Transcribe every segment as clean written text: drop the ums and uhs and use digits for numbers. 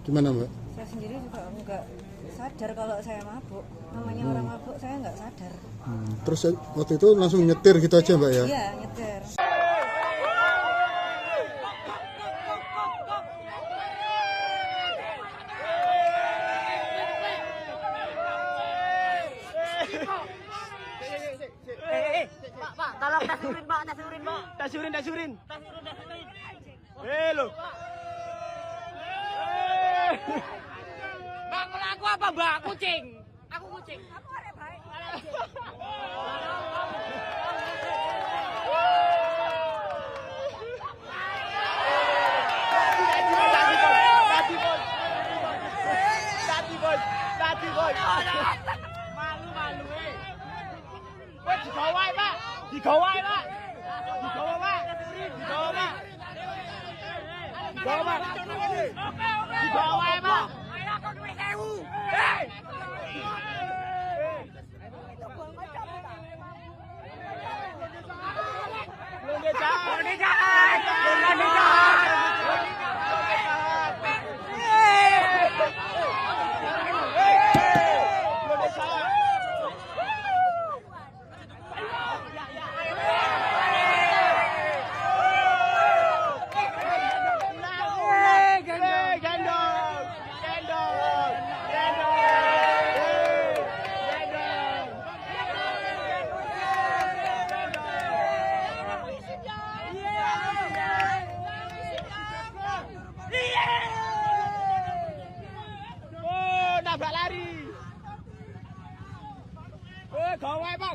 Gimana Mbak? Saya sendiri juga nggak sadar kalau saya mabuk. Namanya orang mabuk saya nggak sadar. Terus waktu itu langsung nyetir gitu aja Mbak ya? Iya, nyetir. Pak, tolong tasurin Pak, tasurin. Lo. Mbak, kalau aku apa Mbak? Kucing. Aku kucing. Aku ada baik. Tadi bos. Malu. Woi, digawai Pak. Digawai Pak. Digawai Pak. Aku duit 1000. Hei. Belum jahat. Nabrak lari. Gawai Pak.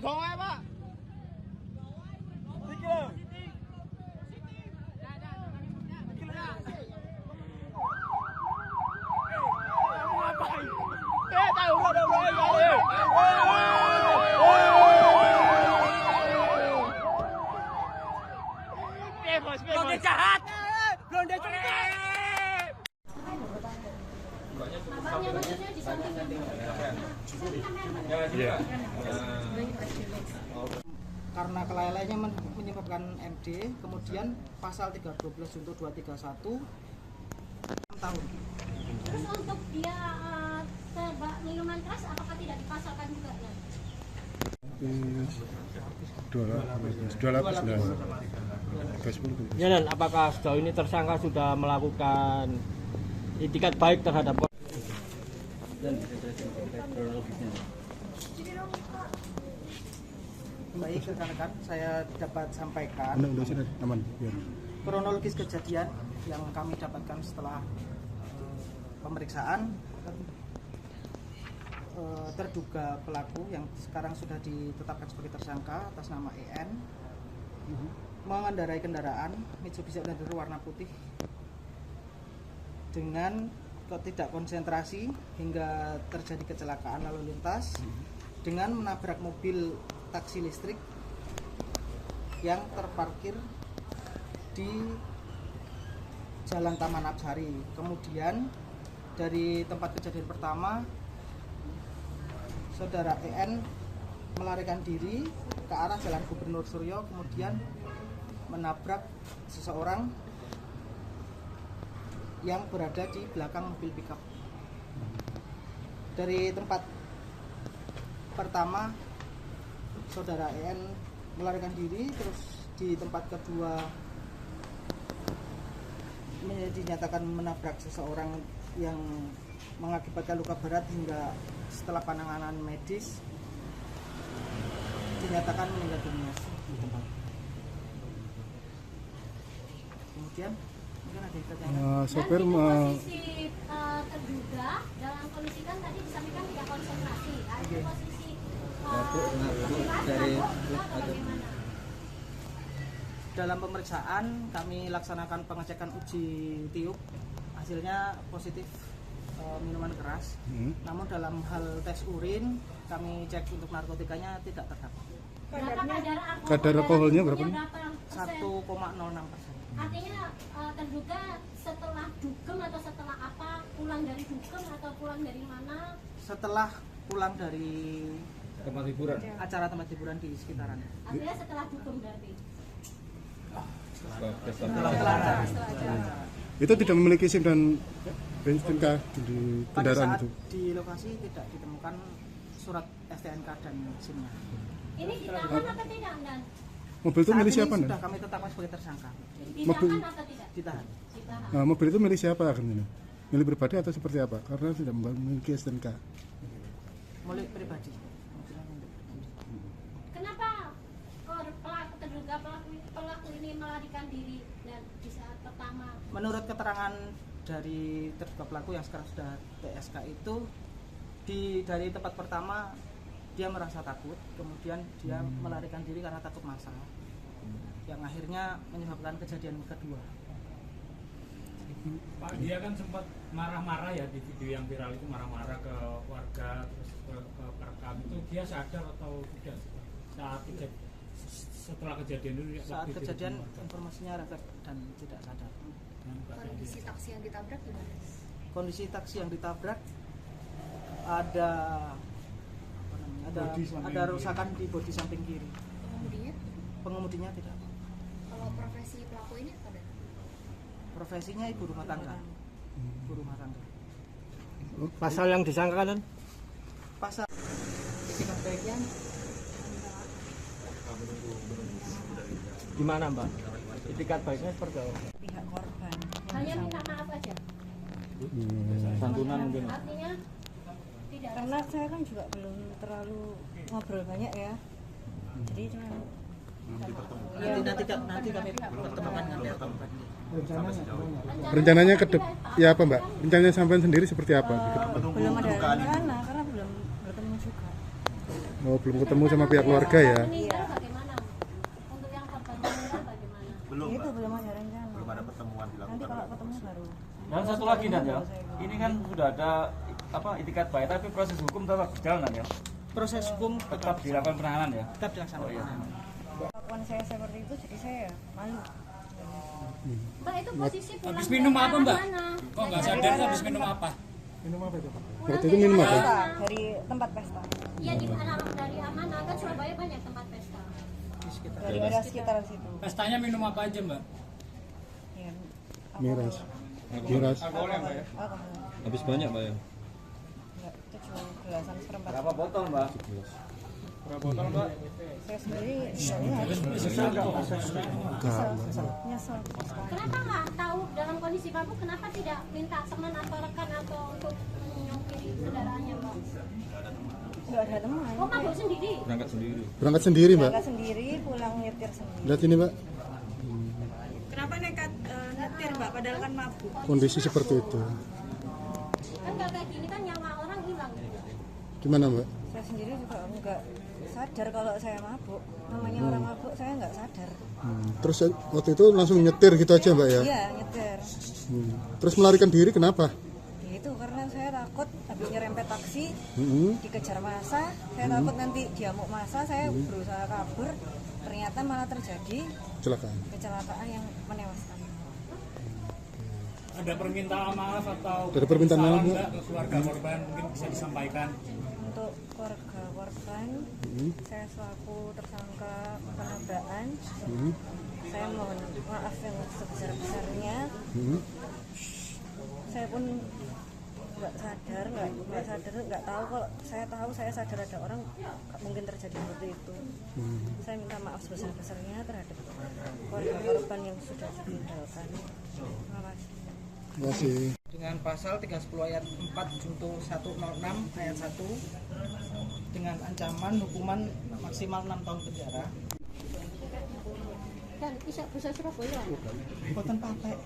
Blonde jahat. Blonde jahat. Karena kelalaiannya menyebabkan MD, kemudian pasal 312 junto 231 6 tahun. Terus untuk dia minuman keras apakah tidak dipasarkan juga ya? 2 Ya, dan apakah sejauh ini tersangka sudah melakukan itikat baik terhadap Baik rekan-rekan, saya dapat sampaikan aman biar. kronologis kejadian yang kami dapatkan setelah pemeriksaan. Terduga pelaku yang sekarang sudah ditetapkan sebagai tersangka atas nama EN mengendarai kendaraan Mitsubishi Outlander warna putih dengan tidak konsentrasi hingga terjadi kecelakaan lalu lintas dengan menabrak mobil taksi listrik yang terparkir di Jalan Taman Absari. Kemudian dari tempat kejadian pertama, saudara EN melarikan diri ke arah Jalan Gubernur Suryo, kemudian menabrak seseorang yang berada di belakang mobil pickup. Dari tempat pertama, saudara EN melarikan diri, terus di tempat kedua dinyatakan menabrak seseorang yang mengakibatkan luka berat hingga setelah penanganan medis dinyatakan meninggal dunia di tempat. Kemudian mungkin ada yang pertanyaan. Sopir Posisi terduga dalam kondisi kan tadi disampaikan tidak konsentrasi. Ada posisi dari bagaimana? Dalam pemeriksaan kami laksanakan pengecekan uji tiup, hasilnya positif minuman keras. Namun dalam hal tes urin kami cek untuk narkotikanya tidak terdapat. kadar alkoholnya berapa? 1,06%. Artinya terduga setelah dugem atau setelah apa, pulang dari dugem atau pulang dari mana? Setelah pulang dari tempat hiburan? acara tempat hiburan di sekitaran. Artinya setelah dugem berarti? Setelah acara. Itu tidak memiliki SIM dan STNK di Pada kendaraan saat itu. di lokasi tidak ditemukan surat STNK dan SIM-nya. Ini ditahan atau tidak Anda? Mobil itu Saat milik ini siapa nih? sudah kami tetapkan sebagai tersangka. Ditahan atau tidak? Ditahan. Ditahan. Nah, mobil itu milik siapa kan ini? Milik pribadi atau seperti apa? Karena tidak memiliki STNK. Milik pribadi. Kenapa pelaku terduga pelaku ini melarikan diri dan di saat pertama? Menurut keterangan dari terduga pelaku yang sekarang sudah TSK itu, dari tempat pertama dia merasa takut, kemudian dia melarikan diri karena takut massa, yang akhirnya menyebabkan kejadian kedua. Pak, dia kan sempat marah-marah ya di video yang viral itu, marah-marah ke warga, terus ke perekam itu. Dia sadar atau tidak setelah kejadian itu? Saat kejadian informasinya refleks dan tidak sadar. Kondisi taksi yang ditabrak gimana? Kondisi taksi yang ditabrak ada ada rusakan di bodi samping kiri. Pengemudinya? Pengemudinya tidak. Kalau profesi pelaku ini apa? Dan? Profesinya ibu rumah tangga. Ibu rumah tangga. Pasal yang disangkakan? Pasal itikat baiknya Gimana Mbak? Itikat baiknya seperti apa? Pihak korban. Hanya minta maaf aja. Santunan mungkin. Artinya tidak ada. Karena saya kan juga belum terlalu ngobrol banyak ya. Jadi cuma nanti kami pertemukan dengan pihak korban. Rencananya ya apa Mbak? Rencananya sampean sendiri seperti apa? belum ada rencana karena belum bertemu juga. Oh, belum ketemu sama pihak keluarga ya? Meninggal bagaimana? Untuk yang korban meninggal bagaimana? Itu belum ada rencana. Belum ada pertemuan dilakukan. Nanti kalau ketemu baru. Dan satu lagi Dan ya, ini kan sudah ada itikat baik, tapi proses hukum tetap berjalan Dan ya. Proses hukum Tetap dilakukan penahanan ya. tetap dilaksanakan. Kelakuan saya seperti itu jadi saya malu. Mbak itu posisi pulang Habis minum dari apa arah Mbak? mana? Kok nggak sadar habis minum apa? Waktu itu minum apa? Pesta, dari tempat pesta. Iya di arah dari mana? Kan Surabaya banyak tempat pesta. Dari daerah sekitaran situ. Pestanya minum apa aja Mbak? Ya, Miras. Miras. alkohol. Habis banyak Mbak ya. Enggak, itu cuma gelasan seperempat. Berapa botol Mbak? Berapa botol Mbak? Saya sendiri nyesel. Kenapa nggak tahu dalam kondisi mabuk? Kenapa tidak minta teman atau rekan atau untuk menyopiri kendaraannya Mbak? Enggak ada teman. Oh mabuk sendiri? Berangkat sendiri. Berangkat sendiri Mbak? Berangkat sendiri, pulang nyetir sendiri. Lihat ini Mbak, Kenapa nekat nyetir Mbak padahal kan mabuk? kondisi seperti itu. Kan nggak kayak gini kan nyawa orang hilang. Gimana Mbak? Saya sendiri juga enggak sadar kalau saya mabuk. Namanya orang mabuk saya enggak sadar. Terus waktu itu langsung nyetir gitu aja Mbak ya? Iya, nyetir. Terus melarikan diri kenapa? Ya itu karena saya takut habis nyerempet taksi Hmm. dikejar massa. Saya takut nanti diamuk massa, saya berusaha kabur. Ternyata malah terjadi Kecelakaan. kecelakaan yang menewaskan. Ada permintaan maaf atau Ada permintaan maaf, penyesalan nggak ke keluarga korban, mungkin bisa disampaikan? Untuk keluarga korban, saya selaku tersangka penabrakan, saya mohon maaf yang sebesar-besarnya. Saya pun nggak sadar, nggak tahu kalau saya sadar ada orang nggak mungkin terjadi seperti itu. Saya minta maaf sebesar-besarnya terhadap keluarga korban yang sudah ditinggalkan. Terima kasih. Terima kasih. Dengan pasal 310 ayat 4 junto 106 ayat 1 dengan ancaman hukuman maksimal 6 tahun penjara. Dan bisa Surabaya. Boten patek.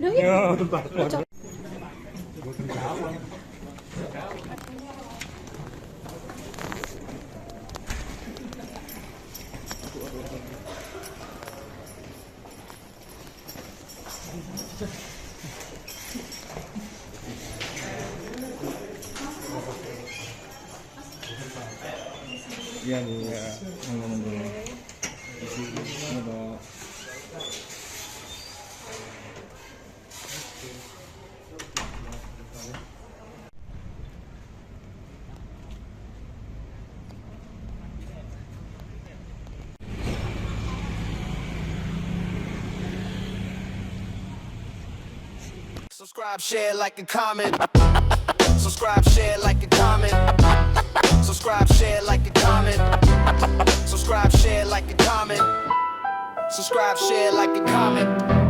Iya Bu ya. Ngomong-ngomong. Subscribe, share, like, and comment. Subscribe, share, like, and comment. Subscribe, share, like, and comment. Subscribe, share, like, and comment. Subscribe, share, like, and comment.